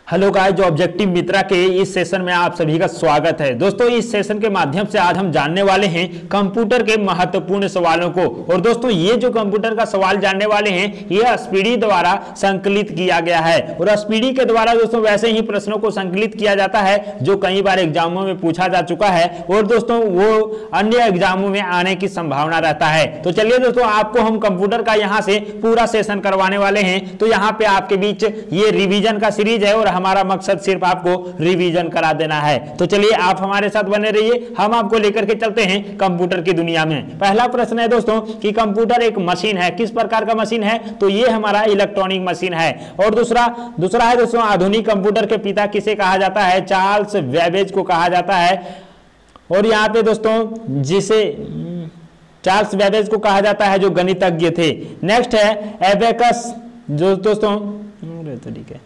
Hello guys, जो objective मित्रा के इस सेशन में आप सभी का स्वागत है। दोस्तों, इस सेशन के माध्यम से आज हम जानने वाले हैं कंप्यूटर के महत्वपूर्ण सवालों को। और दोस्तों, ये जो कंप्यूटर का सवाल जानने वाले हैं ये स्पीडी द्वारा संकलित किया गया है। और स्पीडी के द्वारा दोस्तों वैसे ही प्रश्नों को संकलित किया जाता है जो कई बार एग्जामों में पूछा जा चुका है और दोस्तों वो अन्य एग्जामों में आने की संभावना रहता है। तो चलिए दोस्तों, आपको हम कंप्यूटर का यहाँ से पूरा सेशन करवाने वाले हैं। तो यहाँ पे आपके बीच ये रिवीजन का सीरीज है और हमारा मकसद सिर्फ आपको रिवीजन करा देना है। तो चलिए आप हमारे साथ बने रहिए, हम आपको लेकर के चलते हैं कंप्यूटर की दुनिया में। पहला प्रश्न है दोस्तों कि कंप्यूटर एक मशीन है। किस प्रकार का मशीन है? तो ये हमारा इलेक्ट्रॉनिक मशीन है। और दूसरा है दोस्तों, आधुनिक कंप्यूटर के पिता किसे कहा जाता है? चार्ल्स बेबेज को कहा जाता है। और यहाँ पे दोस्तों जिसे चार्ल्स बेबेज को कहा जाता है जो गणितज्ञ थे। नेक्स्ट है एबेकस, जो दोस्तों ठीक है,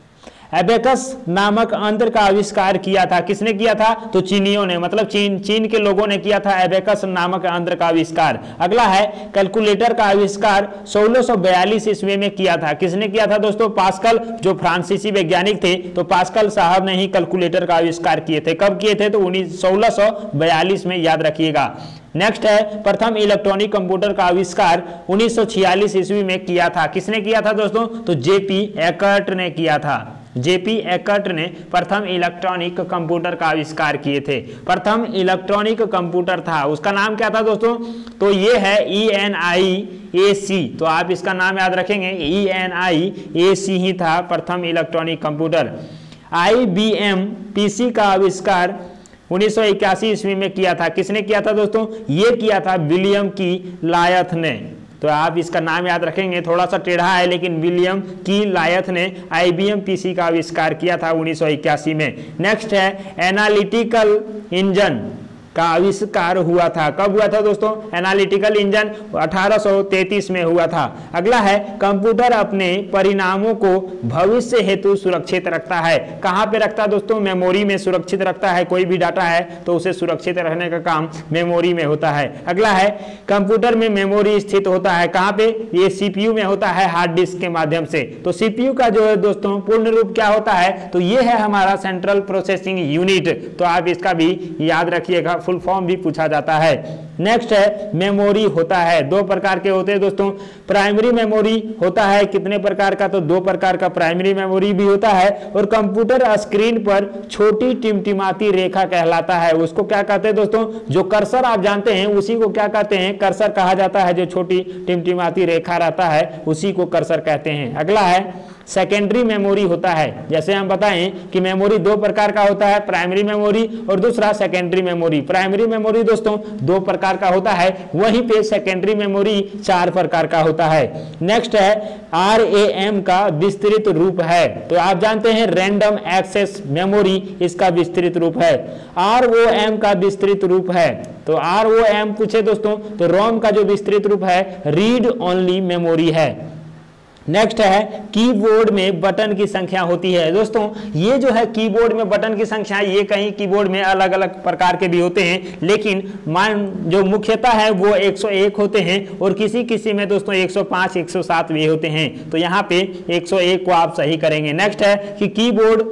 एबेकस नामक यंत्र का आविष्कार किया था। किसने किया था? तो चीनियों ने, मतलब चीन के लोगों ने किया था एबेकस नामक यंत्र का आविष्कार। अगला है कैलकुलेटर का आविष्कार 1642 ईस्वी में किया था। किसने किया था दोस्तों? पास्कल, जो फ्रांसीसी वैज्ञानिक थे। तो पास्कल साहब ने ही कैलकुलेटर का आविष्कार किए थे। कब किए थे? तो 1642 में, याद रखिएगा। नेक्स्ट है प्रथम इलेक्ट्रॉनिक कंप्यूटर का आविष्कार 1946 ईस्वी में किया था। किसने किया था दोस्तों? तो जेपी एकर्ट ने किया था। जेपी एकर्ट ने प्रथम इलेक्ट्रॉनिक कंप्यूटर का आविष्कार किए थे। प्रथम इलेक्ट्रॉनिक कंप्यूटर था, उसका नाम क्या था दोस्तों? तो ये है ENIAC। तो आप इसका नाम याद रखेंगे, ENIAC ही था प्रथम इलेक्ट्रॉनिक कंप्यूटर। IBM PC का आविष्कार 1981 ईस्वी में किया था। किसने किया था दोस्तों? ये किया था विलियम की लायथ ने। तो आप इसका नाम याद रखेंगे, थोड़ा सा टेढ़ा है लेकिन विलियम की लायथ ने IBM PC का आविष्कार किया था 1981 में। नेक्स्ट है एनालिटिकल इंजन का आविष्कार हुआ था। कब हुआ था दोस्तों? एनालिटिकल इंजन 1833 में हुआ था। अगला है कंप्यूटर अपने परिणामों को भविष्य हेतु सुरक्षित रखता है। कहां पे रखता है दोस्तों? मेमोरी में सुरक्षित रखता है। कोई भी डाटा है तो उसे सुरक्षित रखने का काम मेमोरी में होता है। अगला है कंप्यूटर में मेमोरी स्थित होता है। कहां पे? ये CPU में होता है, हार्ड डिस्क के माध्यम से। तो CPU का जो है दोस्तों पूर्ण रूप क्या होता है? तो ये है हमारा सेंट्रल प्रोसेसिंग यूनिट। तो आप इसका भी याद रखिएगा, फुल फॉर्म भी पूछा जाता है। नेक्स्ट है मेमोरी होता है, दो प्रकार के होते हैं दोस्तों। प्राइमरी मेमोरी होता है कितने प्रकार का? तो दो प्रकार का प्राइमरी मेमोरी भी होता है। और कंप्यूटर स्क्रीन पर छोटी टिमटिमाती रेखा कहलाता है। उसको क्या कहते हैं दोस्तों? जो कर्सर आप जानते हैं उसी को क्या कहते हैं? कर्सर कहा जाता है। जो छोटी टिमटिमाती रेखा रहता है उसी को कर्सर कहते हैं। अगला है सेकेंडरी मेमोरी होता है। जैसे हम बताएं कि मेमोरी दो प्रकार का होता है, प्राइमरी मेमोरी और दूसरा सेकेंडरी मेमोरी। प्राइमरी मेमोरी दोस्तों दो प्रकार का होता है, वहीं पे सेकेंडरी मेमोरी 4 प्रकार का होता है। नेक्स्ट है RAM का विस्तृत रूप है। तो आप जानते हैं रैंडम एक्सेस मेमोरी इसका विस्तृत रूप है। ROM का विस्तृत रूप है। तो ROM पूछे दोस्तों तो रोम का जो विस्तृत रूप है रीड ओनली मेमोरी है। नेक्स्ट है कीबोर्ड में बटन की संख्या होती है। दोस्तों ये जो है कीबोर्ड में बटन की संख्या, ये कहीं कीबोर्ड में अलग अलग प्रकार के भी होते हैं, लेकिन जो मुख्यतः है वो 101 होते हैं और किसी किसी में दोस्तों 105 107 भी होते हैं। तो यहाँ पे 101 को आप सही करेंगे। नेक्स्ट है कि कीबोर्ड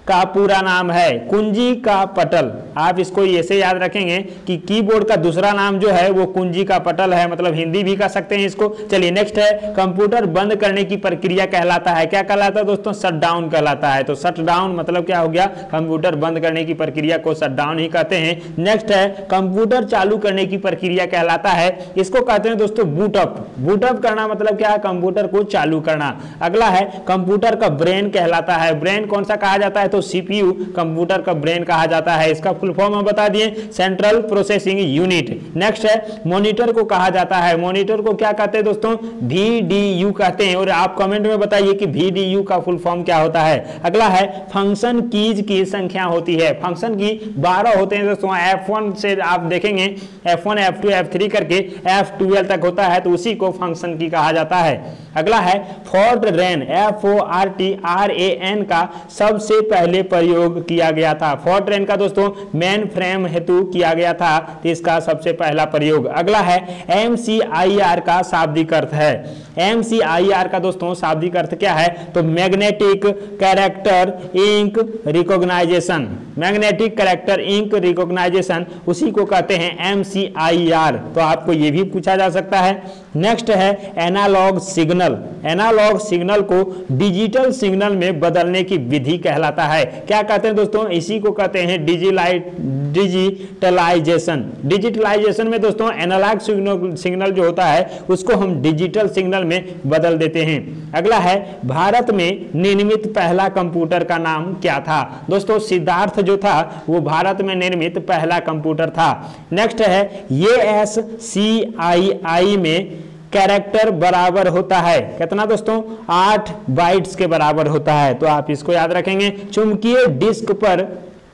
का पूरा नाम है कुंजी का पटल। आप इसको ऐसे याद रखेंगे कि कीबोर्ड का दूसरा नाम जो है वो कुंजी का पटल है, मतलब हिंदी भी कह सकते हैं इसको। चलिए नेक्स्ट है कंप्यूटर बंद करने की प्रक्रिया कहलाता है। क्या कहलाता है दोस्तों? शट डाउन कहलाता है। तो शट डाउन मतलब क्या हो गया? कंप्यूटर बंद करने की प्रक्रिया को शट डाउन ही कहते हैं। नेक्स्ट है कंप्यूटर चालू करने की प्रक्रिया कहलाता है, इसको कहते हैं दोस्तों बूटअप। बूटअप करना मतलब क्या? कंप्यूटर को चालू करना। अगला है कंप्यूटर का ब्रेन कहलाता है। ब्रेन कौन सा कहा जाता है? तो CPU कंप्यूटर का ब्रेन कहा जाता है। इसका फुल फॉर्म हम बता दिए, सेंट्रल प्रोसेसिंग यूनिट। नेक्स्ट है मॉनिटर को कहा जाता है। मॉनिटर को क्या कहते हैं दोस्तों? VDU कहते हैं। और आप कमेंट में बताइए कि VDU का फुल फॉर्म क्या होता है। अगला है फंक्शन कीज की संख्या होती है। फंक्शन की 12 होते हैं दोस्तों। F1 से आप देखेंगे F1 F2 F3 करके F12 तक होता है, तो उसी को फंक्शन की कहा जाता है। अगला है फोर्ट्रान, FORTRAN का सबसे पहले प्रयोग किया गया था। फोर्ट्रान का दोस्तों मेन फ्रेम हेतु किया गया था, तो इसका सबसे पहला प्रयोग। अगला है MCIR का शाब्दिक अर्थ है। MCIR का दोस्तों शाब्दिक अर्थ क्या है? तो magnetic character ink recognisation, magnetic character ink recognisation, उसी को कहते हैं MCIR। तो आपको ये भी पूछा जा सकता है। नेक्स्ट है एनालॉग सिग्नल। एनालॉग सिग्नल को डिजिटल सिग्नल में बदलने की विधि कहलाता है। क्या कहते हैं दोस्तों? इसी को कहते हैं डिजिटलाइजेशन। डिजिटलाइजेशन में दोस्तों एनालॉग सिग्नल जो होता है उसको हम डिजिटल सिग्नल में बदल देते हैं। अगला है भारत में निर्मित पहला कंप्यूटर का नाम क्या था? दोस्तों सिद्धार्थ जो था वो भारत में निर्मित पहला कंप्यूटर था। नेक्स्ट है ASCII में कैरेक्टर बराबर होता है कितना दोस्तों? 8 बाइट्स के बराबर होता है। तो आप इसको याद रखेंगे। चुंबकीय डिस्क पर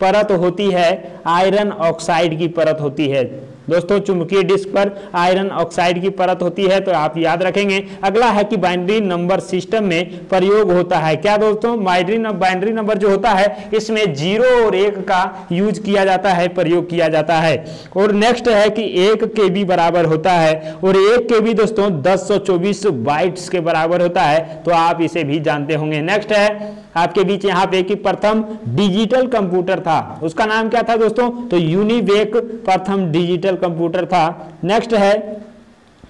परत होती है, आयरन ऑक्साइड की परत होती है। दोस्तों चुंबकीय डिस्क पर आयरन ऑक्साइड की परत होती है, तो आप याद रखेंगे। अगला है कि बाइनरी नंबर सिस्टम में प्रयोग होता है क्या दोस्तों? बाइनरी नंबर जो होता है इसमें 0 और 1 का यूज किया जाता है, प्रयोग किया जाता है। और नेक्स्ट है कि 1 KB बराबर होता है और 1 KB दोस्तों 1024 बाइट्स के बराबर होता है, तो आप इसे भी जानते होंगे। नेक्स्ट है आपके बीच यहाँ पे कि प्रथम डिजिटल कंप्यूटर था, उसका नाम क्या था दोस्तों? तो यूनिवेक प्रथम डिजिटल कंप्यूटर था। नेक्स्ट है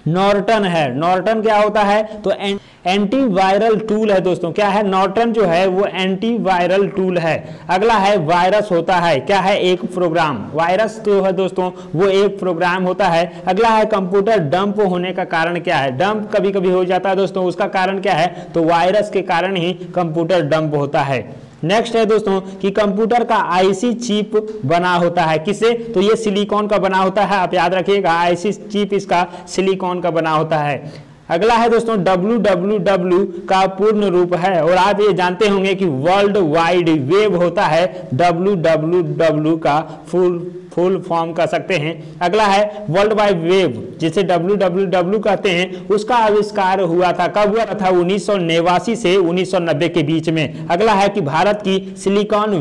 नॉर्टन है। नॉर्टन क्या होता है? तो एंटीवायरल टूल है दोस्तों। क्या है? नॉर्टन जो है वो एंटीवायरल टूल है। अगला है वायरस होता है क्या है? एक प्रोग्राम। वायरस जो है दोस्तों वो एक प्रोग्राम होता है। अगला है कंप्यूटर डंप होने का कारण क्या है? डंप कभी कभी हो जाता है दोस्तों, उसका कारण क्या है? तो वायरस के कारण ही कंप्यूटर डंप होता है। नेक्स्ट है दोस्तों कि कंप्यूटर का आईसी चिप बना होता है किसे? तो ये सिलिकॉन का बना होता है, आप याद रखिएगा। आईसी चिप इसका सिलिकॉन का बना होता है। अगला है दोस्तों www का पूर्ण रूप है, और आप ये जानते होंगे कि वर्ल्ड वाइड वेब होता है www का फुल फॉर्म कर सकते हैं। अगला है वर्ल्ड वाइड वेब जिसे www कहते हैं, उसका आविष्कार हुआ था, कब हुआ था? 1989 से 1990 के बीच में। अगला है कि भारत की सिलिकॉन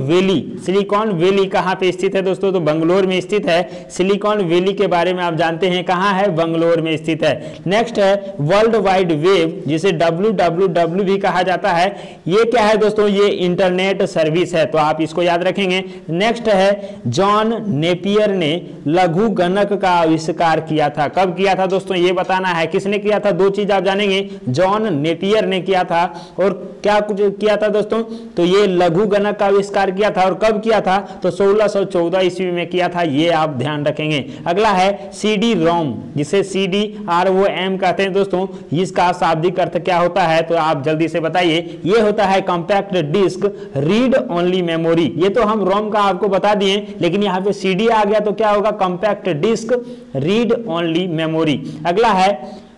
वैली कहाँ पे स्थित है दोस्तों? तो बंगलोर में स्थित है। सिलिकॉन वैली के बारे में आप जानते हैं, कहाँ है? बंगलोर में स्थित है। नेक्स्ट है वर्ल्ड वाइड वेब जिसे www भी कहा जाता है। ये क्या है दोस्तों? ये इंटरनेट सर्विस है, तो आप इसको याद रखेंगे। नेक्स्ट है जॉन नेपियर ने लघु गणक का आविष्कार किया था, कब किया था दोस्तों? ये बताना है। किसने किया था? 2 चीज आप जानेंगे, जॉन नेपियर ने किया था और क्या कुछ किया था दोस्तों? तो ये लघु गणक का आविष्कार किया था, और कब किया था? तो 1614 ईस्वी में किया था, ये आप ध्यान रखेंगे। अगला है CD-ROM जिसे CDROM कहते हैं दोस्तों, इसका शाब्दिक अर्थ क्या होता है? तो आप जल्दी से बताइए। ये होता है compact disc read only memory. ये तो हम रोम का आपको बता दिए, लेकिन यहाँ पे CD आ गया तो क्या होगा? Compact disc read only memory. अगला है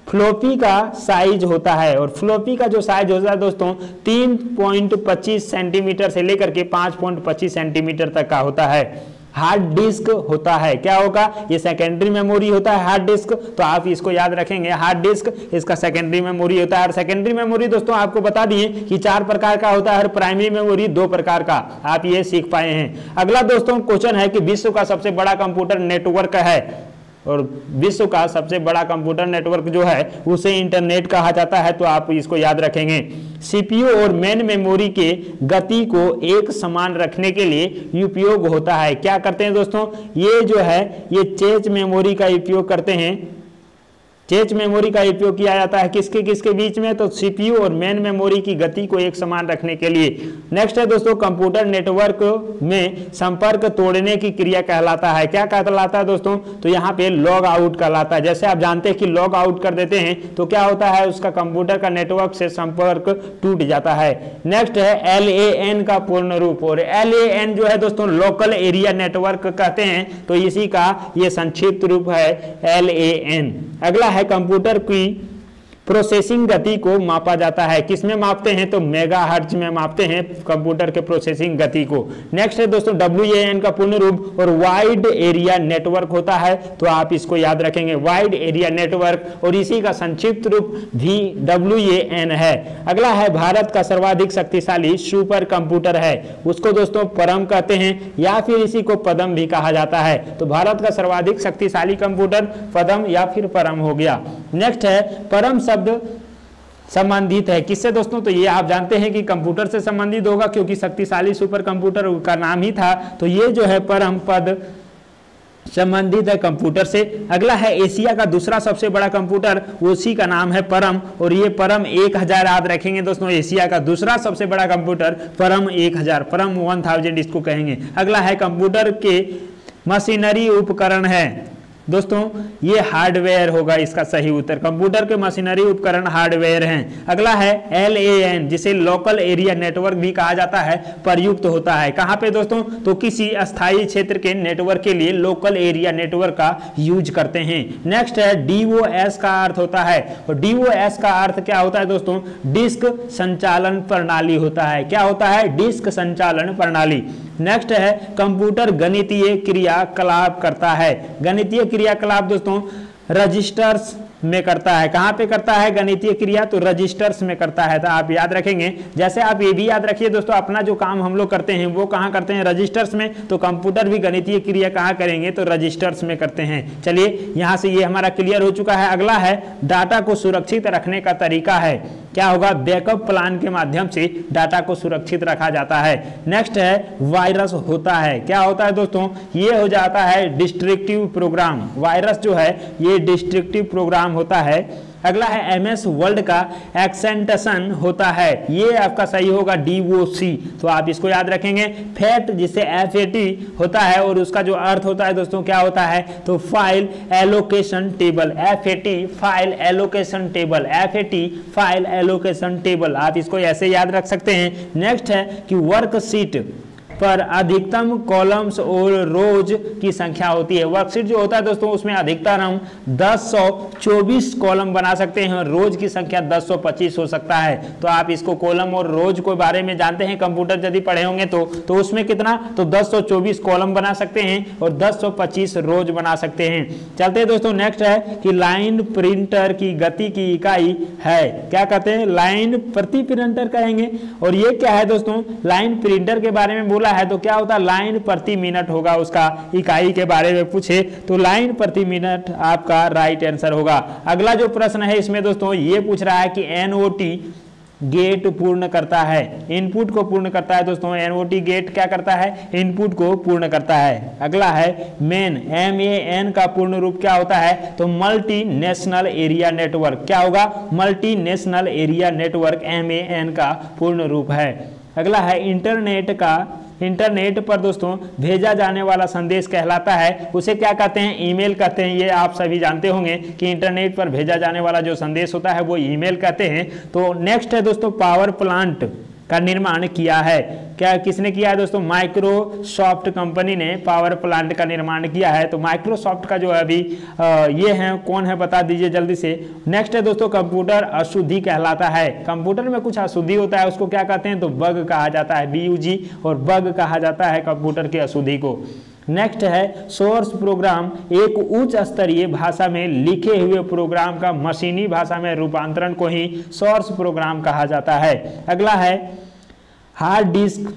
फ्लोपी का साइज होता है, और फ्लोपी का जो साइज होता है दोस्तों 3.25 सेंटीमीटर से लेकर के 5.25 सेंटीमीटर तक का होता है। हार्ड डिस्क होता है, क्या होगा? ये सेकेंडरी मेमोरी होता है हार्ड डिस्क, तो आप इसको याद रखेंगे। हार्ड डिस्क इसका सेकेंडरी मेमोरी होता है। और सेकेंडरी मेमोरी दोस्तों आपको बता दिए कि 4 प्रकार का होता है, और प्राइमरी मेमोरी 2 प्रकार का, आप ये सीख पाए हैं। अगला दोस्तों क्वेश्चन है कि विश्व का सबसे बड़ा कंप्यूटर नेटवर्क है, और विश्व का सबसे बड़ा कंप्यूटर नेटवर्क जो है उसे इंटरनेट कहा जाता है, तो आप इसको याद रखेंगे। सीपीयू और मेन मेमोरी के गति को एक समान रखने के लिए उपयोग होता है, क्या करते हैं दोस्तों? ये जो है ये चेज मेमोरी का उपयोग करते हैं। चेज मेमोरी का उपयोग किया जाता है किसके किसके बीच में? तो सीपीयू और मेन मेमोरी की गति को एक समान रखने के लिए। नेक्स्ट है दोस्तों कंप्यूटर नेटवर्क में संपर्क तोड़ने की क्रिया कहलाता है, क्या कहलाता है दोस्तों? तो यहाँ पे लॉग आउट कहलाता है। जैसे आप जानते हैं कि लॉग आउट कर देते हैं तो क्या होता है? उसका कंप्यूटर का नेटवर्क से संपर्क टूट जाता है। नेक्स्ट है LAN का पूर्ण रूप, और LAN जो है दोस्तों लोकल एरिया नेटवर्क कहते हैं, तो इसी का ये संक्षिप्त रूप है LAN। अगला है कंप्यूटर की प्रोसेसिंग गति को मापा जाता है। किसमें मापते हैं? तो मेगाहर्ट्ज में मापते हैं कंप्यूटर के प्रोसेसिंग गति को। नेक्स्ट है दोस्तों WAN का पूर्ण रूप और वाइड एरिया नेटवर्क होता है, तो आप इसको याद रखेंगे, वाइड एरिया नेटवर्क, और इसी का संक्षिप्त रूप VWAN है। अगला है भारत का सर्वाधिक शक्तिशाली सुपर कंप्यूटर है, उसको दोस्तों परम कहते हैं या फिर इसी को पदम भी कहा जाता है। तो भारत का सर्वाधिक शक्तिशाली कंप्यूटर पदम या फिर परम हो गया। नेक्स्ट है परम शब्द संबंधित है किससे दोस्तों? तो ये आप जानते हैं कि कंप्यूटर से संबंधित होगा, क्योंकि शक्तिशाली सुपर कंप्यूटर का नाम ही था, तो ये जो है परम पद संबंधित है कंप्यूटर से। अगला है एशिया का दूसरा सबसे बड़ा कंप्यूटर, उसी का नाम है परम, और ये परम 1000 याद रखेंगे दोस्तों। एशिया का दूसरा सबसे बड़ा कंप्यूटर परम 1000, परम 1000 इसको कहेंगे। अगला है कंप्यूटर के मशीनरी उपकरण है दोस्तों, ये हार्डवेयर होगा इसका सही उत्तर। कंप्यूटर के मशीनरी उपकरण हार्डवेयर हैं। अगला है LAN, जिसे लोकल एरिया नेटवर्क भी कहा जाता है, प्रयुक्त होता है कहां पे दोस्तों? तो किसी अस्थायी क्षेत्र के नेटवर्क के लिए लोकल एरिया नेटवर्क का यूज करते हैं। नेक्स्ट है DOS का अर्थ होता है, और DOS का अर्थ क्या होता है दोस्तों? डिस्क संचालन प्रणाली होता है। क्या होता है? डिस्क संचालन प्रणाली। नेक्स्ट है कंप्यूटर गणितीय क्रियाकलाप करता है। गणितीय क्रियाकलाप दोस्तों रजिस्टर्स में करता है। कहां पे करता है गणितीय क्रिया? तो रजिस्टर्स में करता है। तो आप याद रखेंगे, जैसे आप ये भी याद रखिए दोस्तों, अपना जो काम हम लोग करते हैं वो कहां करते हैं? रजिस्टर्स में। तो कंप्यूटर भी गणितीय क्रिया कहां करेंगे? तो रजिस्टर्स में करते हैं। चलिए यहां से ये हमारा क्लियर हो चुका है। अगला है डाटा को सुरक्षित रखने का तरीका है। क्या होगा? बैकअप प्लान के माध्यम से डाटा को सुरक्षित रखा जाता है। नेक्स्ट है वायरस होता है। क्या होता है दोस्तों? ये हो जाता है डिस्ट्रक्टिव प्रोग्राम। वायरस जो है ये डिस्ट्रक्टिव प्रोग्राम होता है। अगला है MS वर्ल्ड का एक्सटेंशन होता है, ये आपका सही होगा DOC, तो आप इसको याद रखेंगे। फैट जिसे FAT होता है, और उसका जो अर्थ होता है दोस्तों क्या होता है? तो file allocation table. FAT file allocation table, FAT file allocation table, आप इसको ऐसे याद रख सकते हैं। नेक्स्ट है कि वर्कशीट पर अधिकतम कॉलम्स और रोज की संख्या होती है। वर्कशीट जो होता है दोस्तों उसमें अधिकतर हम 1024 कॉलम बना सकते हैं, रोज की संख्या 1025 हो सकता है। तो आप इसको कॉलम और रोज के बारे में जानते हैं, कंप्यूटर यदि पढ़े होंगे तो उसमें कितना? तो 1024 कॉलम बना सकते हैं और 1025 रोज बना सकते हैं। चलते हैं दोस्तों, नेक्स्ट है कि लाइन प्रिंटर की गति की इकाई है। क्या कहते हैं? लाइन प्रति प्रिंटर कहेंगे। और ये क्या है दोस्तों? लाइन प्रिंटर के बारे में बोला है तो क्या होता है? लाइन प्रति मिनट होगा। उसका इकाई के बारे में पूछे तो लाइन प्रति मिनट आपका राइट आंसर होगा। अगला जो प्रश्न है इसमें दोस्तों ये पूछ रहा है कि NOT गेट पूर्ण करता है, इनपुट को पूर्ण करता है। दोस्तों NOT गेट क्या करता है? इनपुट को पूर्ण करता है। अगला है मेन, MAN का पूर्ण रूप क्या होता है? तो मल्टी नेशनल एरिया नेटवर्क। क्या होगा? Multi national area network MAN का पूर्ण रूप है। अगला है इंटरनेट पर दोस्तों भेजा जाने वाला संदेश कहलाता है, उसे क्या कहते हैं? ईमेल कहते हैं। ये आप सभी जानते होंगे कि इंटरनेट पर भेजा जाने वाला जो संदेश होता है वो ईमेल कहते हैं। तो नेक्स्ट है दोस्तों पावर प्लांट का निर्माण किया है। क्या किसने किया है दोस्तों? माइक्रोसॉफ्ट कंपनी ने पावर प्लांट का निर्माण किया है। तो माइक्रोसॉफ्ट का जो है अभी ये है, कौन है बता दीजिए जल्दी से। नेक्स्ट है दोस्तों कंप्यूटर अशुद्धि कहलाता है। कंप्यूटर में कुछ अशुद्धि होता है उसको क्या कहते हैं? तो बग कहा जाता है, BUG, और बग कहा जाता है कंप्यूटर की अशुद्धि को। नेक्स्ट है सोर्स प्रोग्राम, एक उच्च स्तरीय भाषा में लिखे हुए प्रोग्राम का मशीनी भाषा में रूपांतरण को ही सोर्स प्रोग्राम कहा जाता है। अगला है हार्ड डिस्क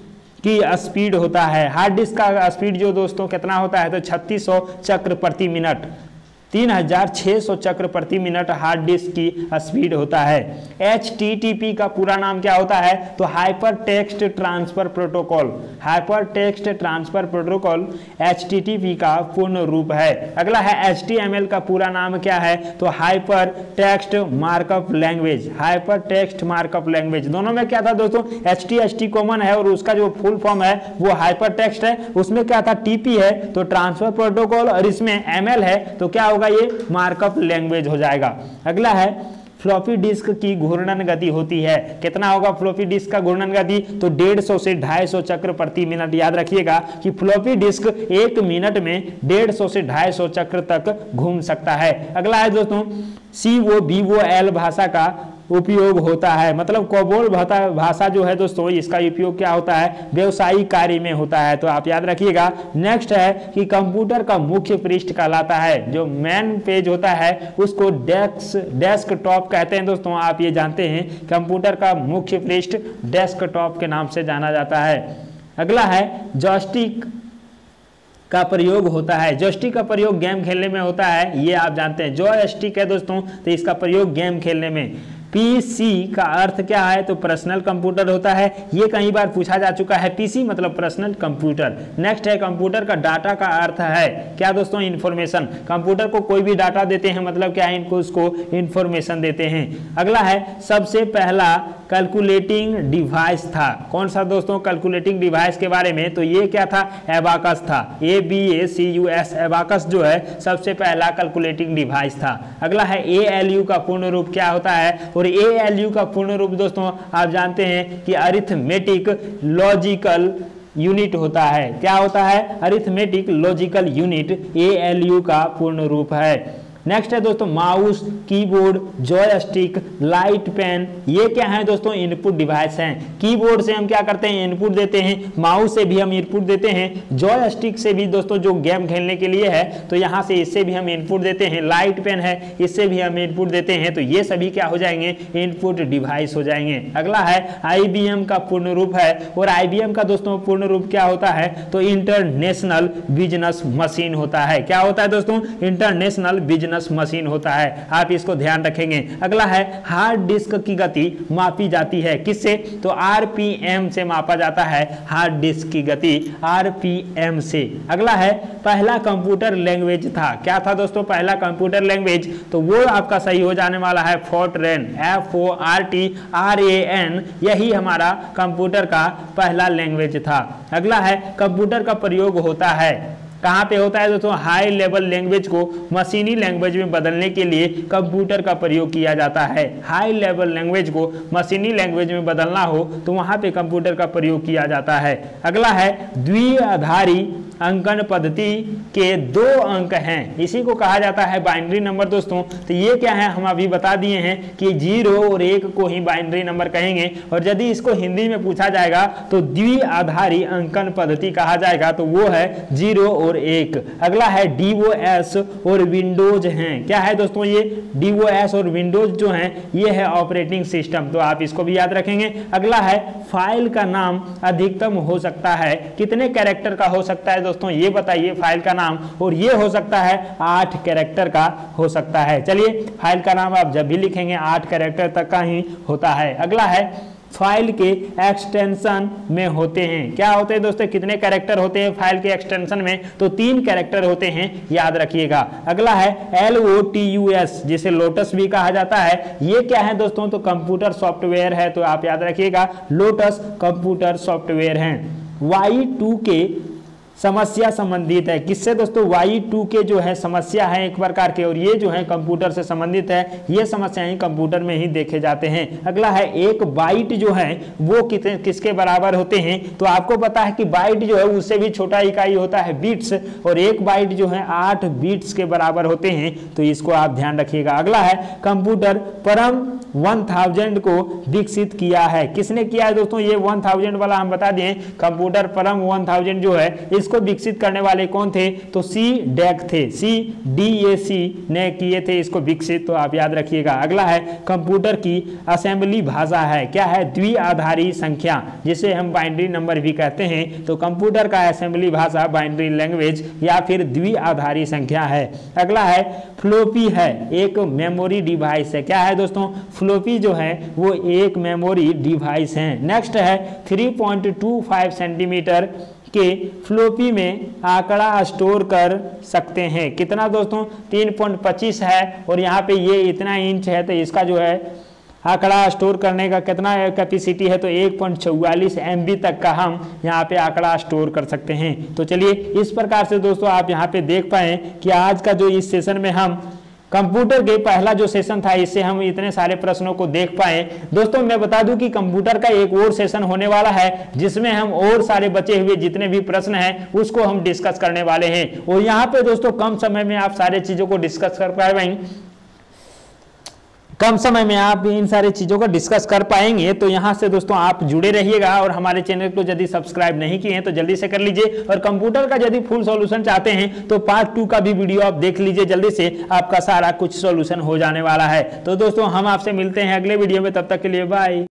की स्पीड होता है। हार्ड डिस्क का स्पीड जो दोस्तों कितना होता है? तो 3600 चक्र प्रति मिनट, 3600 चक्र प्रति मिनट हार्ड डिस्क की स्पीड होता है। HTTP का पूरा नाम क्या होता है? तो hyper text transfer protocol. Hyper text transfer protocol HTTP का पूर्ण रूप है। अगला है HTML का पूरा नाम क्या है? तो hyper text markup language. Hyper text markup language, दोनों में क्या था दोस्तों? HT कॉमन है और उसका जो फुल फॉर्म है वो हाइपर टेक्स्ट है। उसमें क्या था? TP है तो ट्रांसफर प्रोटोकॉल, और इसमें ML है तो क्या होगा? ये मार्कअप लैंग्वेज हो जाएगा। अगला है फ्लॉपी डिस्क की घूर्णन गति होती है। कितना होगा फ्लॉपी डिस्क का घूर्णन गति? तो 150 से 250 चक्र प्रति मिनट। याद रखिएगा कि फ्लॉपी डिस्क 1 मिनट में 150 से 250 चक्र तक घूम सकता है। अगला है दोस्तों COBOL भाषा का उपयोग होता है, मतलब कोबोल भाषा जो है दोस्तों इसका उपयोग क्या होता है? व्यवसायिक कार्य में होता है, तो आप याद रखिएगा। नेक्स्ट है कि कंप्यूटर का मुख्य पृष्ठ कहलाता है, जो मेन पेज होता है उसको डेस्कटॉप कहते हैं दोस्तों, आप ये जानते हैं। कंप्यूटर का मुख्य पृष्ठ डेस्कटॉप के नाम से जाना जाता है। अगला है जॉयस्टिक का प्रयोग होता है। जॉयस्टिक का प्रयोग गेम खेलने में होता है, ये आप जानते हैं। जॉयस्टिक है दोस्तों, तो इसका प्रयोग गेम खेलने में। पीसी का अर्थ क्या है? तो पर्सनल कंप्यूटर होता है, ये कई बार पूछा जा चुका है। पीसी मतलब पर्सनल कंप्यूटर। नेक्स्ट है कंप्यूटर का डाटा का अर्थ है क्या दोस्तों? इंफॉर्मेशन। कंप्यूटर को कोई भी डाटा देते हैं मतलब क्या है? इनको उसको इंफॉर्मेशन देते हैं। अगला है सबसे पहला कैलकुलेटिंग डिवाइस था। कौन सा दोस्तों कैलकुलेटिंग डिवाइस के बारे में? तो ये क्या था? एबाकस था। ABACUS एबाकस जो है सबसे पहला कैलकुलेटिंग डिवाइस था। अगला है ALU का पूर्ण रूप क्या होता है? और ALU का पूर्ण रूप दोस्तों आप जानते हैं कि अरिथमेटिक लॉजिकल यूनिट होता है। क्या होता है? अरिथमेटिक लॉजिकल यूनिट ALU का पूर्ण रूप है। नेक्स्ट है दोस्तों mouse, keyboard, joystick, light pen, ये क्या है दोस्तों? इनपुट डिवाइस हैं। कीबोर्ड से हम क्या करते हैं? इनपुट देते हैं। माउस से भी हम इनपुट देते हैं। जॉयस्टिक से भी दोस्तों जो गेम खेलने के लिए है तो यहाँ से इससे भी हम इनपुट देते हैं। लाइट पेन है, इससे भी हम इनपुट देते हैं। तो ये सभी क्या हो जाएंगे? इनपुट डिवाइस हो जाएंगे। अगला है IBM का पूर्ण रूप है, और IBM का दोस्तों पूर्ण रूप क्या होता है? तो इंटरनेशनल बिजनेस मशीन होता है। क्या होता है दोस्तों? इंटरनेशनल बिजनेस मशीन होता है, आप इसको ध्यान रखेंगे। अगला है हार्ड डिस्क की गति मापी जाती है किससे? तो RPM से मापा जाता है हार्ड डिस्क की गति, RPM से। अगला है पहला कंप्यूटर लैंग्वेज था। क्या था दोस्तों पहला कंप्यूटर लैंग्वेज? तो वो आपका सही हो जाने वाला है फोर्ट्रैन, FORTRAN, यही हमारा कंप्यूटर का पहला लैंग्वेज था। अगला है कंप्यूटर का प्रयोग होता है कहाँ पे होता है दोस्तों? हाई लेवल लैंग्वेज को मशीनी लैंग्वेज में बदलने के लिए कंप्यूटर का प्रयोग किया जाता है। हाई लेवल लैंग्वेज को मशीनी लैंग्वेज में बदलना हो तो वहाँ पे कंप्यूटर का प्रयोग किया जाता है। अगला है द्विआधारी अंकन पद्धति के 2 अंक हैं, इसी को कहा जाता है बाइनरी नंबर दोस्तों। तो ये क्या है? हम अभी बता दिए हैं कि 0 और 1 को ही बाइनरी नंबर कहेंगे, और यदि इसको हिंदी में पूछा जाएगा तो द्विआधारी अंकन पद्धति कहा जाएगा, तो वो है 0 और 1। अगला है DOS और विंडोज हैं। क्या है दोस्तों? ये DOS और विंडोज जो हैं ये है ऑपरेटिंग सिस्टम, तो आप इसको भी याद रखेंगे। अगला है फाइल का नाम अधिकतम हो सकता है कितने कैरेक्टर का हो सकता है दोस्तों? ये बताइए फाइल का नाम, और ये हो सकता है 8 कैरेक्टर का हो सकता है। चलिए फाइल का नाम आप जब भी लिखेंगे 8 कैरेक्टर तक का ही होता है। अगला है फाइल के एक्सटेंशन में होते हैं। क्या होते हैं दोस्तों? कितने कैरेक्टर होते हैं फाइल के एक्सटेंशन में? तो 3 कैरेक्टर होते हैं, याद रखिएगा। अगला है LOTUS जिसे लोटस भी कहा जाता है। ये क्या है दोस्तों? तो कंप्यूटर सॉफ्टवेयर है, तो आप याद रखिएगा लोटस कंप्यूटर सॉफ्टवेयर है। Y2K समस्या संबंधित है किससे दोस्तों? Y2K जो है समस्या है एक प्रकार के, और ये जो है कंप्यूटर से संबंधित है। ये समस्याएं कंप्यूटर में ही देखे जाते हैं। अगला है 1 बाइट जो है वो किसके बराबर होते हैं? तो आपको पता है कि बाइट जो है उससे भी छोटा इकाई होता है बिट्स, और 1 बाइट जो है 8 बिट्स के बराबर होते हैं, तो इसको आप ध्यान रखिएगा। अगला है कंप्यूटर परम 1000 को विकसित किया है। किसने किया है दोस्तों? ये 1000 वाला हम बता दें, कंप्यूटर परम 1000 जो है इसको विकसित करने वाले कौन थे? तो CDAC थे, CDAC ने किए थे इसको विकसित, तो आप याद रखिएगा। अगला है कंप्यूटर की असेंबली भाषा है। क्या है? द्विआधारी संख्या, जिसे हम बाइनरी नंबर भी कहते हैं। तो कंप्यूटर का असेंबली भाषा बाइनरी लैंग्वेज या फिर द्विआधारी संख्या है। अगला है फ्लॉपी है, एक मेमोरी डिवाइस है। क्या है दोस्तों? फ्लॉपी जो है वो एक मेमोरी डिवाइस है। नेक्स्ट है 3.25 सेंटीमीटर के फ्लॉपी में आंकड़ा स्टोर कर सकते हैं। कितना दोस्तों? 3.25 है, और यहाँ पे ये इतना इंच है, तो इसका जो है आंकड़ा स्टोर करने का कितना कैपेसिटी है? तो 1.44 MB तक का हम यहाँ पे आंकड़ा स्टोर कर सकते हैं। तो चलिए इस प्रकार से दोस्तों आप यहाँ पे देख पाए कि आज का जो इस सेशन में हम कंप्यूटर के पहला जो सेशन था इससे हम इतने सारे प्रश्नों को देख पाए। दोस्तों मैं बता दूं कि कंप्यूटर का एक और सेशन होने वाला है जिसमें हम और सारे बचे हुए जितने भी प्रश्न हैं उसको हम डिस्कस करने वाले हैं। और यहाँ पे दोस्तों कम समय में आप सारे चीजों को डिस्कस कर पाएंगे, कम समय में आप इन सारी चीजों को डिस्कस कर पाएंगे। तो यहां से दोस्तों आप जुड़े रहिएगा और हमारे चैनल को यदि सब्सक्राइब नहीं किए हैं तो जल्दी से कर लीजिए। और कंप्यूटर का यदि फुल सॉल्यूशन चाहते हैं तो पार्ट 2 का भी वीडियो आप देख लीजिए, जल्दी से आपका सारा कुछ सॉल्यूशन हो जाने वाला है। तो दोस्तों हम आपसे मिलते हैं अगले वीडियो में, तब तक के लिए बाय।